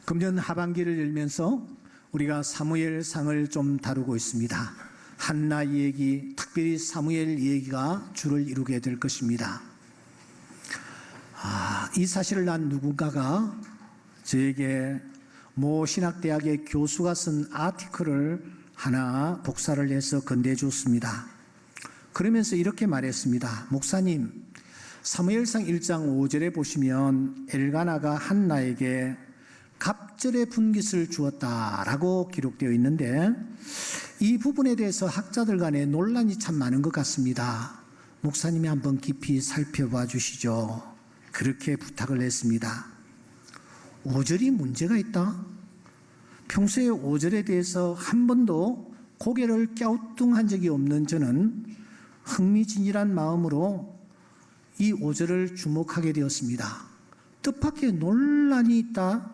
금년 하반기를 열면서 우리가 사무엘상을 좀 다루고 있습니다. 한나 얘기, 특별히 사무엘 얘기가 주를 이루게 될 것입니다. 이 사실을 난 누군가가 저에게 모 신학대학의 교수가 쓴 아티클을 하나 복사를 해서 건네줬습니다. 그러면서 이렇게 말했습니다. 목사님, 사무엘상 1장 5절에 보시면 엘가나가 한나에게 갑절의 분깃을 주었다라고 기록되어 있는데 이 부분에 대해서 학자들 간에 논란이 참 많은 것 같습니다. 목사님이 한번 깊이 살펴봐 주시죠. 그렇게 부탁을 했습니다. 5절이 문제가 있다? 평소에 5절에 대해서 한 번도 고개를 갸우뚱한 적이 없는 저는 흥미진진한 마음으로 이 5절을 주목하게 되었습니다. 뜻밖의 논란이 있다?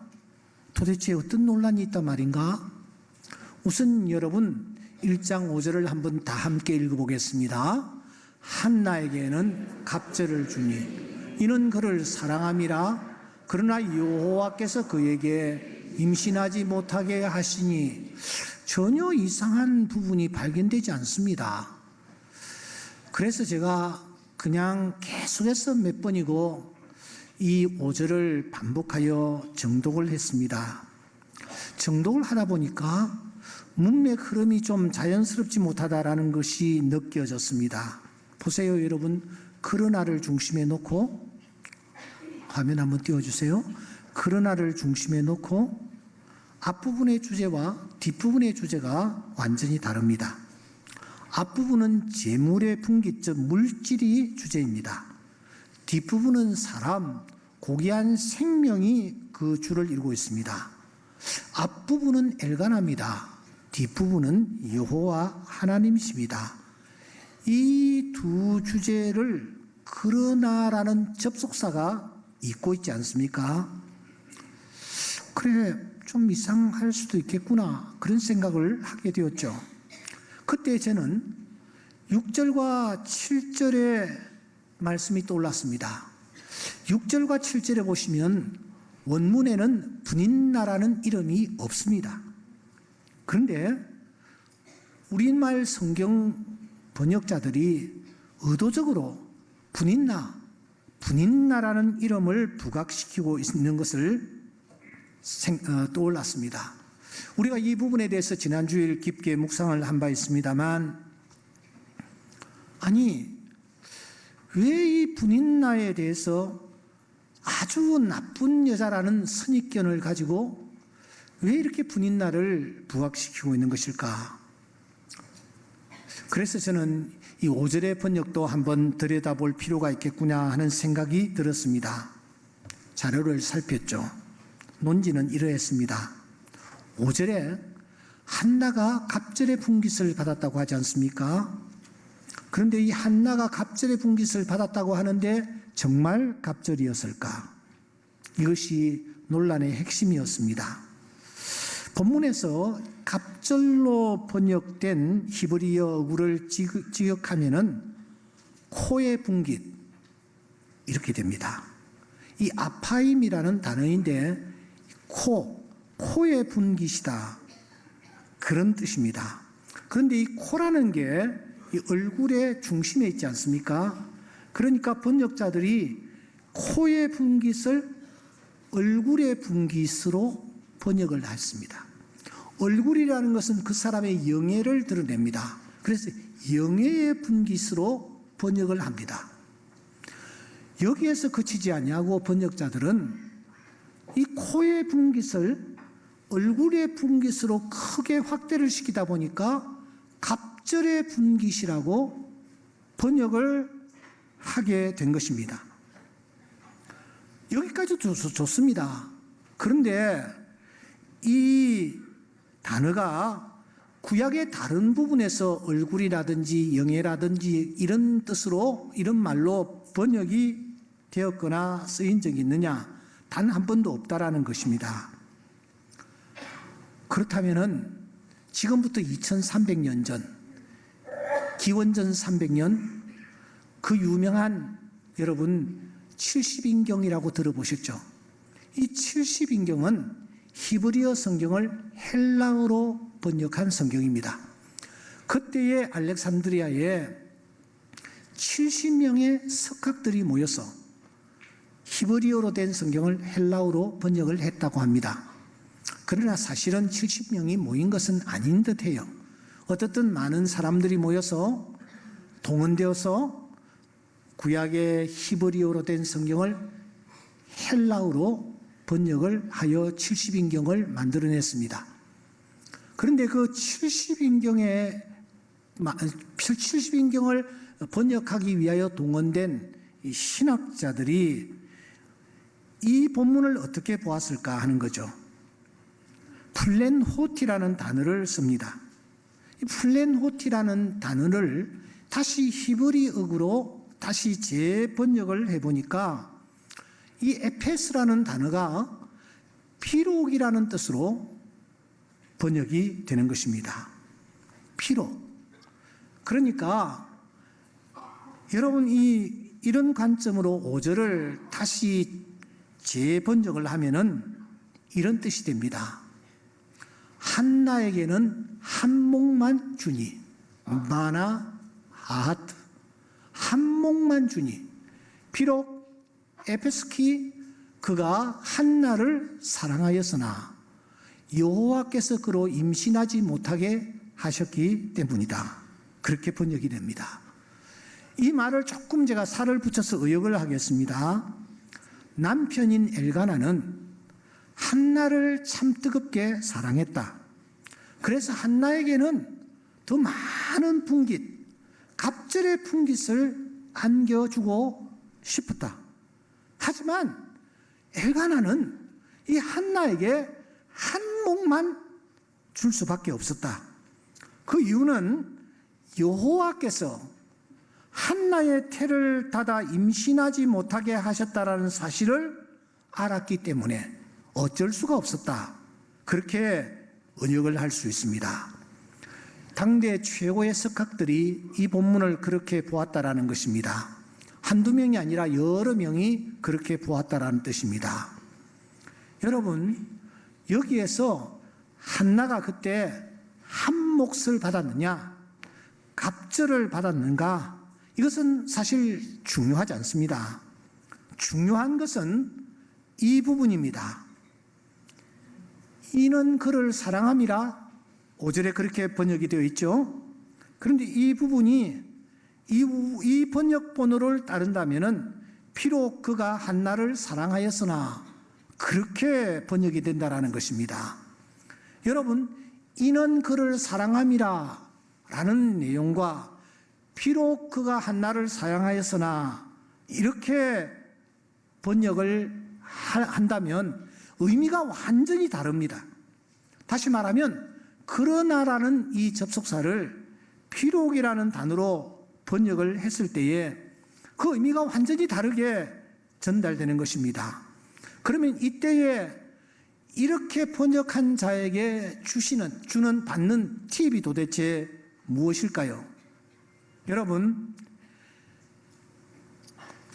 도대체 어떤 논란이 있단 말인가? 우선 여러분 1장 5절을 한번 다 함께 읽어보겠습니다. 한나에게는 갑절을 주니 이는 그를 사랑함이라. 그러나 여호와께서 그에게 임신하지 못하게 하시니 전혀 이상한 부분이 발견되지 않습니다. 그래서 제가 그냥 계속해서 몇 번이고 이 5절을 반복하여 정독을 했습니다. 정독을 하다 보니까 문맥 흐름이 좀 자연스럽지 못하다라는 것이 느껴졌습니다. 보세요, 여러분. 그러나를 중심에 놓고, 화면 한번 띄워주세요. 그러나를 중심에 놓고 앞부분의 주제와 뒷부분의 주제가 완전히 다릅니다. 앞부분은 재물의 분깃, 물질이 주제입니다. 뒷부분은 사람, 고귀한 생명이 그 주를 이루고 있습니다. 앞부분은 엘가나입니다. 뒷부분은 여호와 하나님이십니다. 이 두 주제를 그러나라는 접속사가 잇고 있지 않습니까? 그래, 좀 이상할 수도 있겠구나, 그런 생각을 하게 되었죠. 그때 저는 6절과 7절의 말씀이 떠올랐습니다. 6절과 7절에 보시면 원문에는 분인나라는 이름이 없습니다. 그런데 우리말 성경 번역자들이 의도적으로 분인나라는 이름을 부각시키고 있는 것을 떠올랐습니다. 우리가 이 부분에 대해서 지난주일 깊게 묵상을 한 바 있습니다만, 아니 왜 이 분인나에 대해서 아주 나쁜 여자라는 선입견을 가지고 왜 이렇게 분인나를 부각시키고 있는 것일까? 그래서 저는 이 5절의 번역도 한번 들여다볼 필요가 있겠구나 하는 생각이 들었습니다. 자료를 살폈죠. 논지는 이러했습니다. 5절에 한나가 갑절의 분깃을 받았다고 하지 않습니까? 그런데 이 한나가 갑절의 분깃을 받았다고 하는데 정말 갑절이었을까? 이것이 논란의 핵심이었습니다. 본문에서 갑절로 번역된 히브리어 어구를 직역하면은 코의 분깃 이렇게 됩니다. 이 아파임이라는 단어인데 코의 분깃이다, 그런 뜻입니다. 그런데 이 코라는 게 이 얼굴의 중심에 있지 않습니까? 그러니까 번역자들이 코의 분깃을 얼굴의 분깃으로 번역을 했습니다. 얼굴이라는 것은 그 사람의 영예를 드러냅니다. 그래서 영예의 분깃으로 번역을 합니다. 여기에서 그치지 아니하고 번역자들은 이 코의 분깃을 얼굴의 분깃으로 크게 확대를 시키다 보니까 갑절의 분깃이라고 번역을 하게 된 것입니다. 여기까지도 좋습니다. 그런데 이 단어가 구약의 다른 부분에서 얼굴이라든지 영예라든지 이런 뜻으로, 이런 말로 번역이 되었거나 쓰인 적이 있느냐? 단 한 번도 없다라는 것입니다. 그렇다면은 지금부터 2300년 전, 기원전 300년, 그 유명한 여러분 70인경이라고 들어보셨죠? 이 70인경은 히브리어 성경을 헬라어로 번역한 성경입니다. 그때의 알렉산드리아에 70명의 석학들이 모여서 히브리어로 된 성경을 헬라어로 번역을 했다고 합니다. 그러나 사실은 70명이 모인 것은 아닌 듯해요. 어떻든 많은 사람들이 모여서 동원되어서 구약의 히브리어로 된 성경을 헬라어로 번역을 하여 70인경을 만들어냈습니다. 그런데 그 70인경을 번역하기 위하여 동원된 이 신학자들이 이 본문을 어떻게 보았을까 하는 거죠. 플렌호티라는 단어를 씁니다. 이 플렌호티라는 단어를 다시 히브리어로 다시 재번역을 해보니까 이 에페스라는 단어가 피록이라는 뜻으로 번역이 되는 것입니다. 피록. 그러니까 여러분 이런 관점으로 5절을 다시 재번역을 하면은 이런 뜻이 됩니다. 한나에게는 한몫만 주니 마나 아하트 한몫만 주니 비록 에페스키 그가 한나를 사랑하였으나 여호와께서 그로 임신하지 못하게 하셨기 때문이다. 그렇게 번역이 됩니다. 이 말을 조금 제가 살을 붙여서 의역을 하겠습니다. 남편인 엘가나는 한나를 참 뜨겁게 사랑했다. 그래서 한나에게는 더 많은 분깃, 갑절의 분깃을 안겨주고 싶었다. 하지만 엘가나는 이 한나에게 한몫만 줄 수밖에 없었다. 그 이유는 여호와께서 한나의 태를 닫아 임신하지 못하게 하셨다라는 사실을 알았기 때문에 어쩔 수가 없었다. 그렇게 번역을 할 수 있습니다. 당대 최고의 석학들이 이 본문을 그렇게 보았다라는 것입니다. 한두 명이 아니라 여러 명이 그렇게 보았다라는 뜻입니다. 여러분, 여기에서 한나가 그때 한 몫을 받았느냐, 갑절을 받았는가, 이것은 사실 중요하지 않습니다. 중요한 것은 이 부분입니다. 이는 그를 사랑함이라 5절에 그렇게 번역이 되어 있죠. 그런데 이 부분이 이 번역 번호를 따른다면은 비록 그가 한나를 사랑하였으나 그렇게 번역이 된다라는 것입니다. 여러분, 이는 그를 사랑함이라 라는 내용과 비록 그가 한나를 사랑하였으나 이렇게 번역을 한다면 의미가 완전히 다릅니다. 다시 말하면 그러나라는 이 접속사를 비록이라는 단어로 번역을 했을 때에 그 의미가 완전히 다르게 전달되는 것입니다. 그러면 이때에 이렇게 번역한 자에게 받는 팁이 도대체 무엇일까요? 여러분,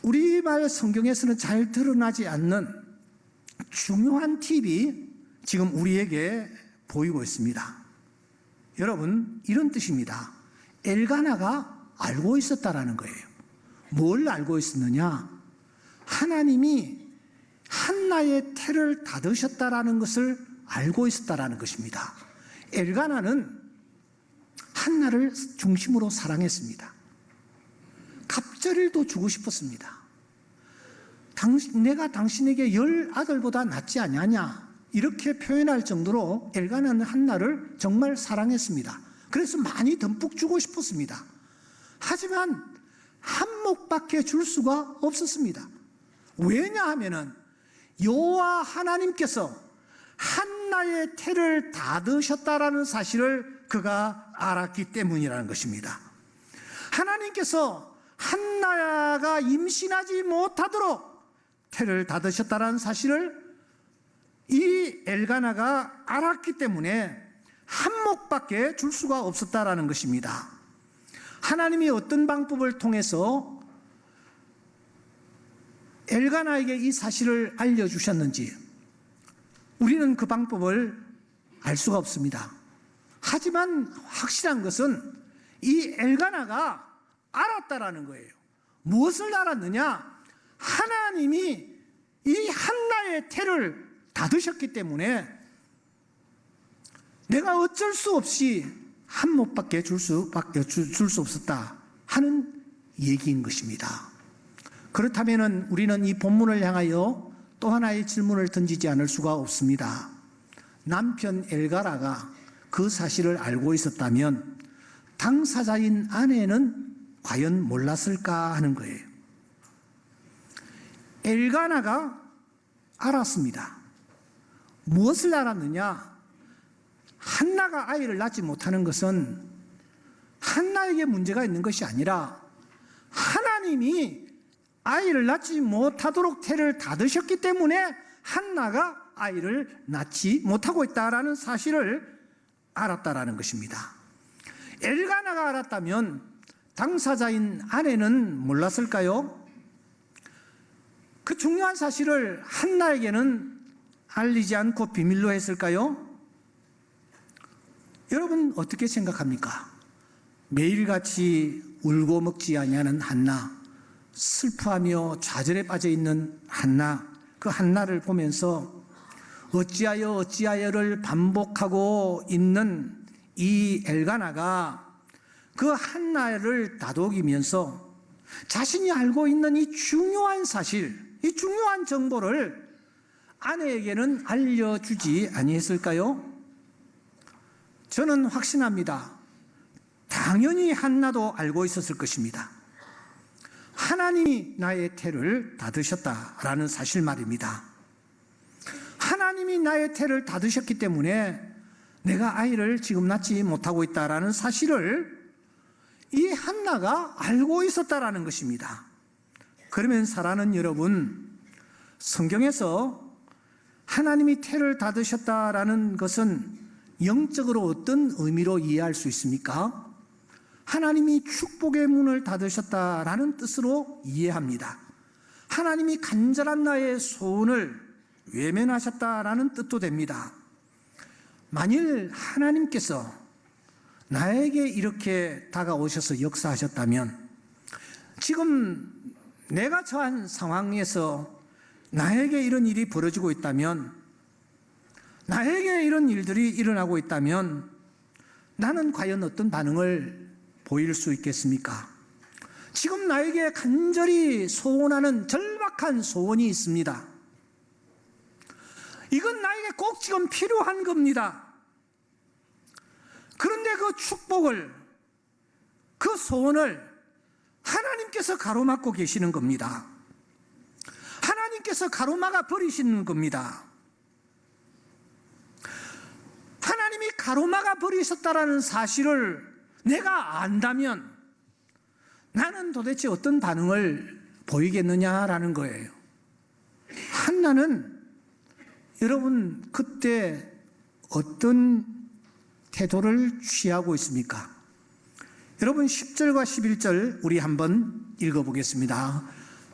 우리말 성경에서는 잘 드러나지 않는 중요한 팁이 지금 우리에게 보이고 있습니다. 여러분, 이런 뜻입니다. 엘가나가 알고 있었다라는 거예요. 뭘 알고 있었느냐? 하나님이 한나의 태를 닫으셨다라는 것을 알고 있었다라는 것입니다. 엘가나는 한나를 중심으로 사랑했습니다. 갑절일도 주고 싶었습니다. 내가 당신에게 10아들보다 낫지 않냐냐, 이렇게 표현할 정도로 엘가나는 한나를 정말 사랑했습니다. 그래서 많이 듬뿍 주고 싶었습니다. 하지만 한 몫밖에 줄 수가 없었습니다. 왜냐하면은 여호와 하나님께서 한나의 태를 닫으셨다라는 사실을 그가 알았기 때문이라는 것입니다. 하나님께서 한나가 임신하지 못하도록 태를 닫으셨다라는 사실을 이 엘가나가 알았기 때문에 한 몫밖에 줄 수가 없었다라는 것입니다. 하나님이 어떤 방법을 통해서 엘가나에게 이 사실을 알려주셨는지 우리는 그 방법을 알 수가 없습니다. 하지만 확실한 것은 이 엘가나가 알았다라는 거예요. 무엇을 알았느냐? 하나님이 이 한나의 태를 닫으셨기 때문에 내가 어쩔 수 없이 한 못밖에 줄 수 없었다 하는 얘기인 것입니다. 그렇다면 우리는 이 본문을 향하여 또 하나의 질문을 던지지 않을 수가 없습니다. 남편 엘가나가 그 사실을 알고 있었다면 당사자인 아내는 과연 몰랐을까 하는 거예요. 엘가나가 알았습니다. 무엇을 알았느냐? 한나가 아이를 낳지 못하는 것은 한나에게 문제가 있는 것이 아니라 하나님이 아이를 낳지 못하도록 태를 닫으셨기 때문에 한나가 아이를 낳지 못하고 있다라는 사실을 알았다라는 것입니다. 엘가나가 알았다면 당사자인 아내는 몰랐을까요? 그 중요한 사실을 한나에게는 알리지 않고 비밀로 했을까요? 여러분 어떻게 생각합니까? 매일같이 울고 먹지 아니하는 한나, 슬퍼하며 좌절에 빠져 있는 한나, 그 한나를 보면서 어찌하여를 반복하고 있는 이 엘가나가 그 한나를 다독이면서 자신이 알고 있는 이 중요한 사실, 이 중요한 정보를 아내에게는 알려주지 아니했을까요? 저는 확신합니다. 당연히 한나도 알고 있었을 것입니다. 하나님이 나의 태를 닫으셨다라는 사실 말입니다. 하나님이 나의 태를 닫으셨기 때문에 내가 아이를 지금 낳지 못하고 있다라는 사실을 이 한나가 알고 있었다라는 것입니다. 그러면 사랑하는 여러분, 성경에서 하나님이 태를 닫으셨다라는 것은 영적으로 어떤 의미로 이해할 수 있습니까? 하나님이 축복의 문을 닫으셨다라는 뜻으로 이해합니다. 하나님이 간절한 나의 소원을 외면하셨다라는 뜻도 됩니다. 만일 하나님께서 나에게 이렇게 다가오셔서 역사하셨다면, 지금 내가 처한 상황에서 나에게 이런 일이 벌어지고 있다면, 나에게 이런 일들이 일어나고 있다면 나는 과연 어떤 반응을 보일 수 있겠습니까? 지금 나에게 간절히 소원하는 절박한 소원이 있습니다. 이건 나에게 꼭 지금 필요한 겁니다. 그런데 그 축복을, 그 소원을 하나님께서 가로막고 계시는 겁니다. 하나님께서 가로막아 버리시는 겁니다. 하나님이 가로막아 버리셨다라는 사실을 내가 안다면 나는 도대체 어떤 반응을 보이겠느냐라는 거예요. 한나는 여러분 그때 어떤 태도를 취하고 있습니까? 여러분 10절과 11절 우리 한번 읽어보겠습니다.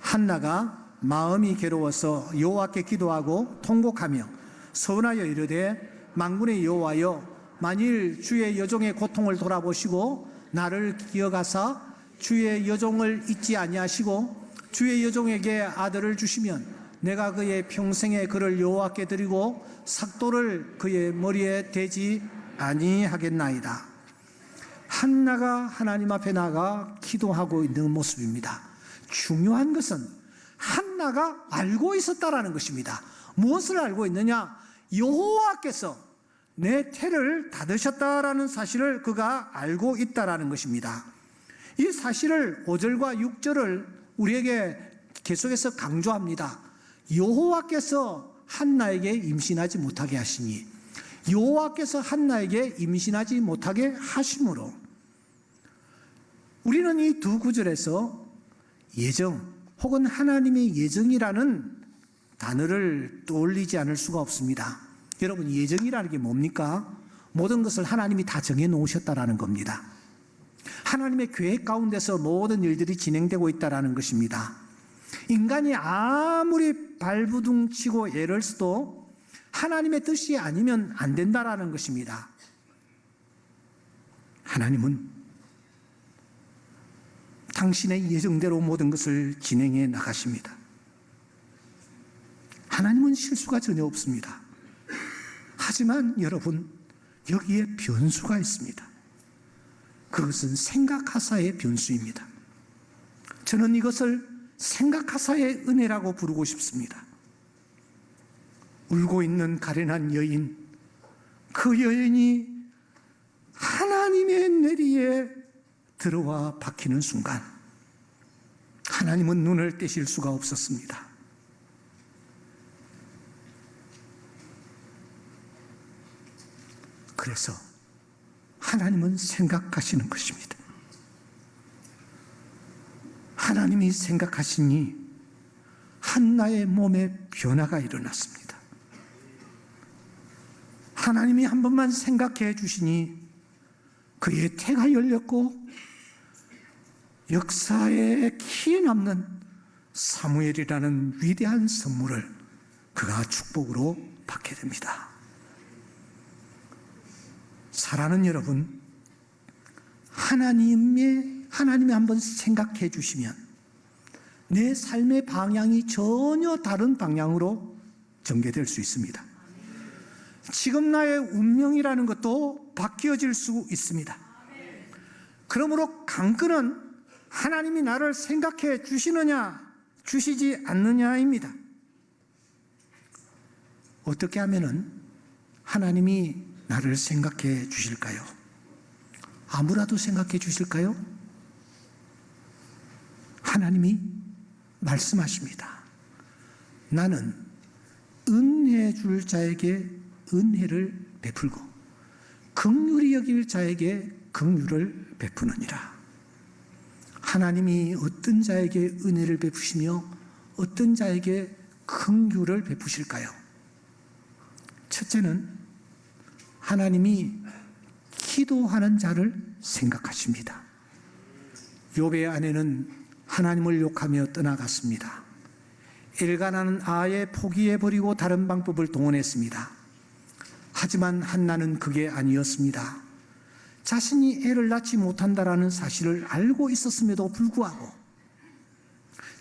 한나가 마음이 괴로워서 여호와께 기도하고 통곡하며 서원하여 이르되 만군의 여호와여, 만일 주의 여종의 고통을 돌아보시고 나를 기억하사 주의 여종을 잊지 아니하시고 주의 여종에게 아들을 주시면 내가 그의 평생에 그를 여호와께 드리고 삭도를 그의 머리에 대지 아니하겠나이다. 한나가 하나님 앞에 나가 기도하고 있는 모습입니다. 중요한 것은 한나가 알고 있었다라는 것입니다. 무엇을 알고 있느냐? 여호와께서 내 태를 닫으셨다라는 사실을 그가 알고 있다라는 것입니다. 이 사실을 5절과 6절을 우리에게 계속해서 강조합니다. 여호와께서 한나에게 임신하지 못하게 하시니, 여호와께서 한나에게 임신하지 못하게 하심으로, 우리는 이 두 구절에서 예정 혹은 하나님의 예정이라는 단어를 떠올리지 않을 수가 없습니다. 여러분, 예정이라는 게 뭡니까? 모든 것을 하나님이 다 정해 놓으셨다라는 겁니다. 하나님의 계획 가운데서 모든 일들이 진행되고 있다라는 것입니다. 인간이 아무리 발부둥치고 애를 써도 하나님의 뜻이 아니면 안 된다라는 것입니다. 하나님은 당신의 예정대로 모든 것을 진행해 나가십니다. 하나님은 실수가 전혀 없습니다. 하지만 여러분, 여기에 변수가 있습니다. 그것은 생각하사의 변수입니다. 저는 이것을 생각하사의 은혜라고 부르고 싶습니다. 울고 있는 가련한 여인, 그 여인이 하나님의 내리에 들어와 박히는 순간 하나님은 눈을 떼실 수가 없었습니다. 그래서 하나님은 생각하시는 것입니다. 하나님이 생각하시니 한나의 몸에 변화가 일어났습니다. 하나님이 한 번만 생각해 주시니 그의 태가 열렸고 역사에 기에 남는 사무엘이라는 위대한 선물을 그가 축복으로 받게 됩니다. 사랑하는 여러분, 하나님이 한번 생각해 주시면 내 삶의 방향이 전혀 다른 방향으로 전개될 수 있습니다. 지금 나의 운명이라는 것도 바뀌어질 수 있습니다. 그러므로 관건은 하나님이 나를 생각해 주시느냐 주시지 않느냐입니다. 어떻게 하면은 하나님이 나를 생각해 주실까요? 아무라도 생각해 주실까요? 하나님이 말씀하십니다. 나는 은혜 줄 자에게 은혜를 베풀고 긍휼히 여길 자에게 긍휼을 베푸느니라. 하나님이 어떤 자에게 은혜를 베푸시며 어떤 자에게 긍휼을 베푸실까요? 첫째는 하나님이 기도하는 자를 생각하십니다. 욥의 아내는 하나님을 욕하며 떠나갔습니다. 엘가나는 아예 포기해버리고 다른 방법을 동원했습니다. 하지만 한나는 그게 아니었습니다. 자신이 애를 낳지 못한다라는 사실을 알고 있었음에도 불구하고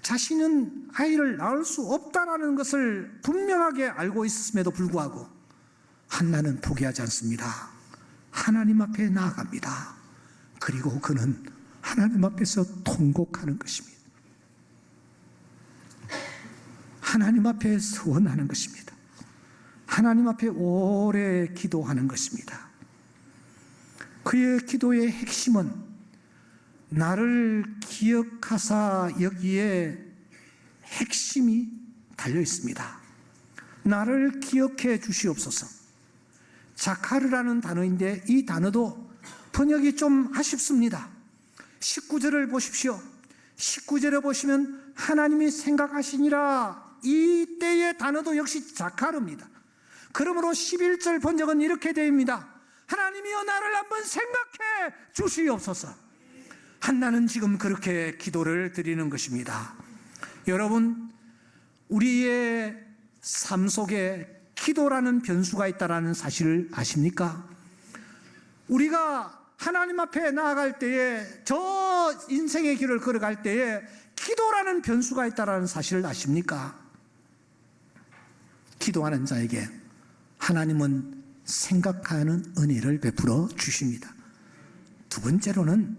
자신은 아이를 낳을 수 없다라는 것을 분명하게 알고 있었음에도 불구하고 한나는 포기하지 않습니다. 하나님 앞에 나아갑니다. 그리고 그는 하나님 앞에서 통곡하는 것입니다. 하나님 앞에 서원하는 것입니다. 하나님 앞에 오래 기도하는 것입니다. 그의 기도의 핵심은 나를 기억하사 여기에 핵심이 달려 있습니다. 나를 기억해 주시옵소서. 자카르라는 단어인데 이 단어도 번역이 좀 아쉽습니다. 19절을 보십시오. 19절에 보시면 하나님이 생각하시니라, 이 때의 단어도 역시 자카르입니다. 그러므로 11절 번역은 이렇게 되어입니다. 하나님이여 나를 한번 생각해 주시옵소서. 한나는 지금 그렇게 기도를 드리는 것입니다. 여러분, 우리의 삶 속에 기도라는 변수가 있다는 사실을 아십니까? 우리가 하나님 앞에 나아갈 때에, 저 인생의 길을 걸어갈 때에 기도라는 변수가 있다는 사실을 아십니까? 기도하는 자에게 하나님은 생각하는 은혜를 베풀어 주십니다. 두 번째로는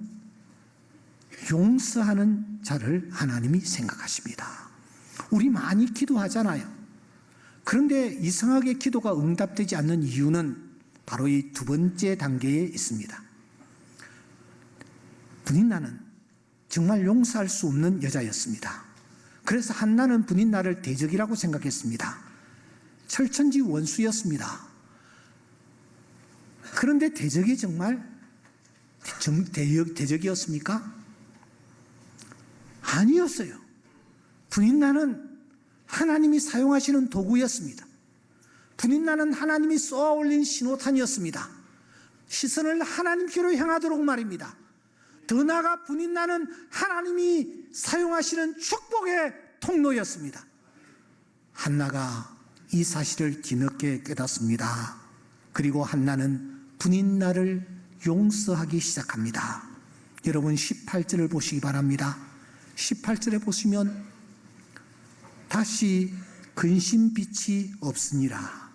용서하는 자를 하나님이 생각하십니다. 우리 많이 기도하잖아요. 그런데 이상하게 기도가 응답되지 않는 이유는 바로 이 두 번째 단계에 있습니다. 분인나는 정말 용서할 수 없는 여자였습니다. 그래서 한나는 분인나를 대적이라고 생각했습니다. 철천지 원수였습니다. 그런데 대적이 정말 대적이었습니까? 아니었어요. 분인나는 하나님이 사용하시는 도구였습니다. 분인나는 하나님이 쏘아 올린 신호탄이었습니다. 시선을 하나님께로 향하도록 말입니다. 더 나아가 분인나는 하나님이 사용하시는 축복의 통로였습니다. 한나가 이 사실을 뒤늦게 깨닫습니다. 그리고 한나는 분인나를 용서하기 시작합니다. 여러분 18절을 보시기 바랍니다. 18절에 보시면 다시 근심빛이 없으니라.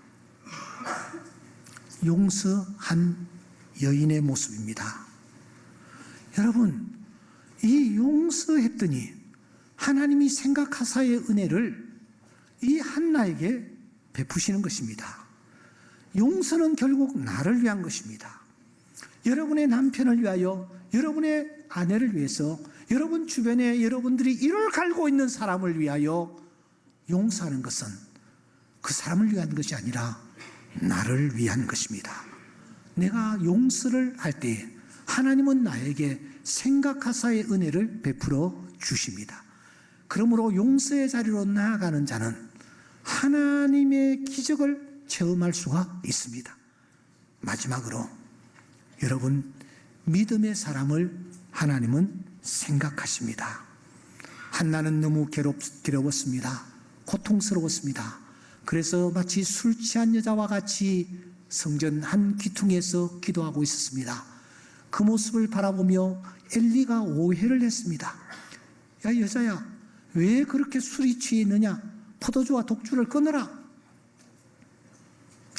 용서한 여인의 모습입니다. 여러분, 이 용서했더니 하나님이 생각하사의 은혜를 이 한나에게 베푸시는 것입니다. 용서는 결국 나를 위한 것입니다. 여러분의 남편을 위하여, 여러분의 아내를 위해서, 여러분 주변에 여러분들이 이를 갈고 있는 사람을 위하여 용서하는 것은 그 사람을 위한 것이 아니라 나를 위한 것입니다. 내가 용서를 할 때에 하나님은 나에게 생각하사의 은혜를 베풀어 주십니다. 그러므로 용서의 자리로 나아가는 자는 하나님의 기적을 체험할 수가 있습니다. 마지막으로 여러분, 믿음의 사람을 하나님은 생각하십니다. 한나는 너무 괴로웠습니다. 고통스러웠습니다. 그래서 마치 술 취한 여자와 같이 성전 한 귀퉁이에서 기도하고 있었습니다. 그 모습을 바라보며 엘리가 오해를 했습니다. 야, 여자야, 왜 그렇게 술이 취해 있느냐? 포도주와 독주를 끊어라.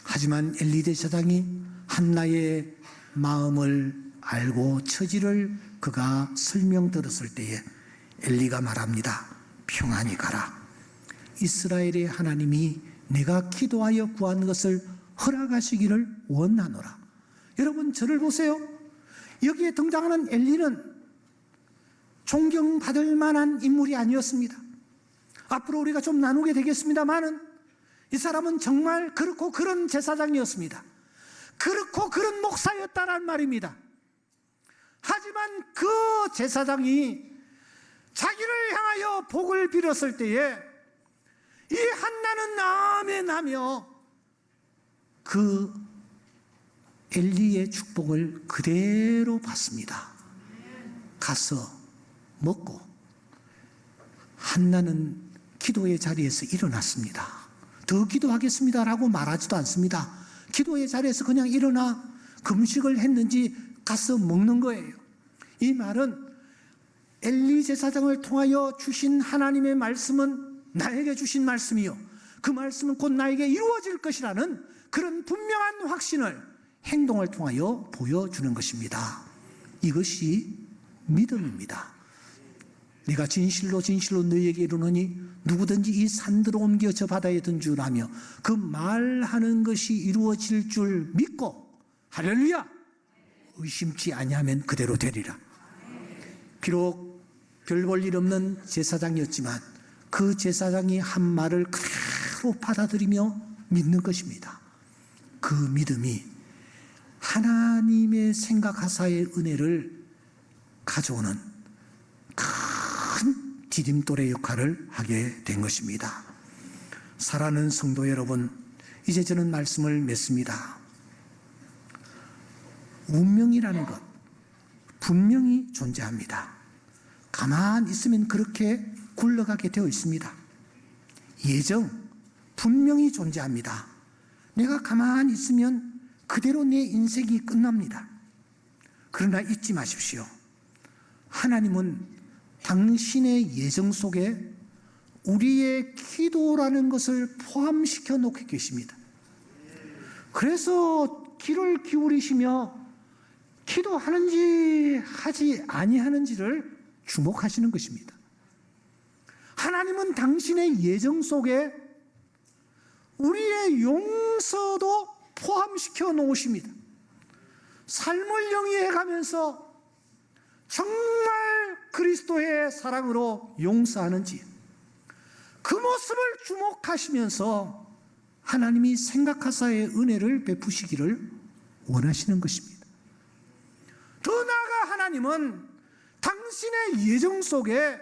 하지만 엘리 제사장이 한나의 마음을 알고 처지를 그가 설명 들었을 때에 엘리가 말합니다. 평안히 가라. 이스라엘의 하나님이 내가 기도하여 구한 것을 허락하시기를 원하노라. 여러분, 저를 보세요. 여기에 등장하는 엘리는 존경받을 만한 인물이 아니었습니다. 앞으로 우리가 좀 나누게 되겠습니다만은 이 사람은 정말 그렇고 그런 제사장이었습니다. 그렇고 그런 목사였다란 말입니다. 하지만 그 제사장이 자기를 향하여 복을 빌었을 때에 이 한나는 아멘하며 그 엘리의 축복을 그대로 받습니다. 가서 먹고 한나는 기도의 자리에서 일어났습니다. 더 기도하겠습니다라고 말하지도 않습니다. 기도의 자리에서 그냥 일어나 금식을 했는지 가서 먹는 거예요. 이 말은 엘리 제사장을 통하여 주신 하나님의 말씀은 나에게 주신 말씀이요, 그 말씀은 곧 나에게 이루어질 것이라는 그런 분명한 확신을 행동을 통하여 보여주는 것입니다. 이것이 믿음입니다. 내가 진실로 진실로 너희에게 이르노니 누구든지 이 산들어 옮겨 저 바다에 던주라며 그 말하는 것이 이루어질 줄 믿고, 할렐루야, 의심치 아니하면 그대로 되리라. 비록 별 볼 일 없는 제사장이었지만 그 제사장이 한 말을 그대로 받아들이며 믿는 것입니다. 그 믿음이 하나님의 생각하사의 은혜를 가져오는 큰 디딤돌의 역할을 하게 된 것입니다. 사랑하는 성도 여러분, 이제 저는 말씀을 맺습니다. 운명이라는 것 분명히 존재합니다. 가만히 있으면 그렇게 굴러가게 되어 있습니다. 예정 분명히 존재합니다. 내가 가만히 있으면 그대로 내 인생이 끝납니다. 그러나 잊지 마십시오. 하나님은 당신의 예정 속에 우리의 기도라는 것을 포함시켜 놓고 계십니다. 그래서 귀를 기울이시며 기도하는지 하지 아니하는지를 주목하시는 것입니다. 하나님은 당신의 예정 속에 우리의 용서도 포함시켜 놓으십니다. 삶을 영위해 가면서 정말 그리스도의 사랑으로 용서하는지 그 모습을 주목하시면서 하나님이 생각하사의 은혜를 베푸시기를 원하시는 것입니다. 더 나아가 하나님은 당신의 예정 속에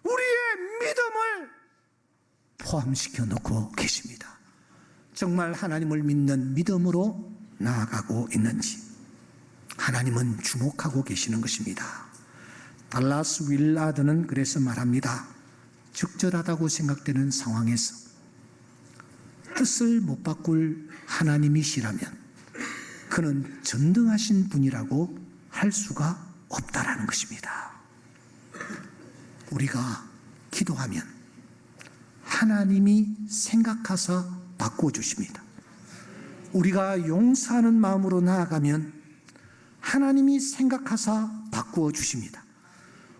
우리의 믿음을 포함시켜 놓고 계십니다. 정말 하나님을 믿는 믿음으로 나아가고 있는지 하나님은 주목하고 계시는 것입니다. 달라스 윌라드는 그래서 말합니다. 적절하다고 생각되는 상황에서 뜻을 못 바꿀 하나님이시라면 그는 전능하신 분이라고 할 수가 없다라는 것입니다. 우리가 기도하면 하나님이 생각하사 바꾸어 주십니다. 우리가 용서하는 마음으로 나아가면 하나님이 생각하사 바꾸어 주십니다.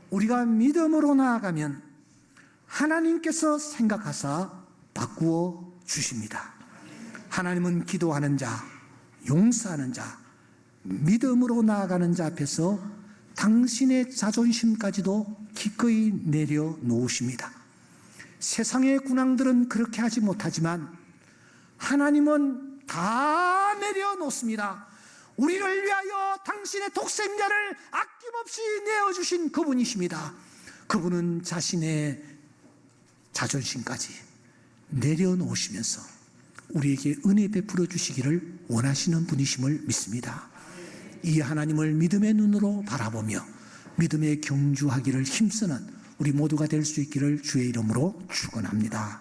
우리가 믿음으로 나아가면 하나님께서 생각하사 바꾸어 주십니다. 하나님은 기도하는 자, 용서하는 자, 믿음으로 나아가는 자 앞에서 당신의 자존심까지도 기꺼이 내려놓으십니다. 세상의 군왕들은 그렇게 하지 못하지만 하나님은 다 내려놓습니다. 우리를 위하여 당신의 독생자를 아낌없이 내어주신 그분이십니다. 그분은 자신의 자존심까지 내려놓으시면서 우리에게 은혜 베풀어 주시기를 원하시는 분이심을 믿습니다. 이 하나님을 믿음의 눈으로 바라보며 믿음의 경주하기를 힘쓰는 우리 모두가 될 수 있기를 주의 이름으로 축원합니다.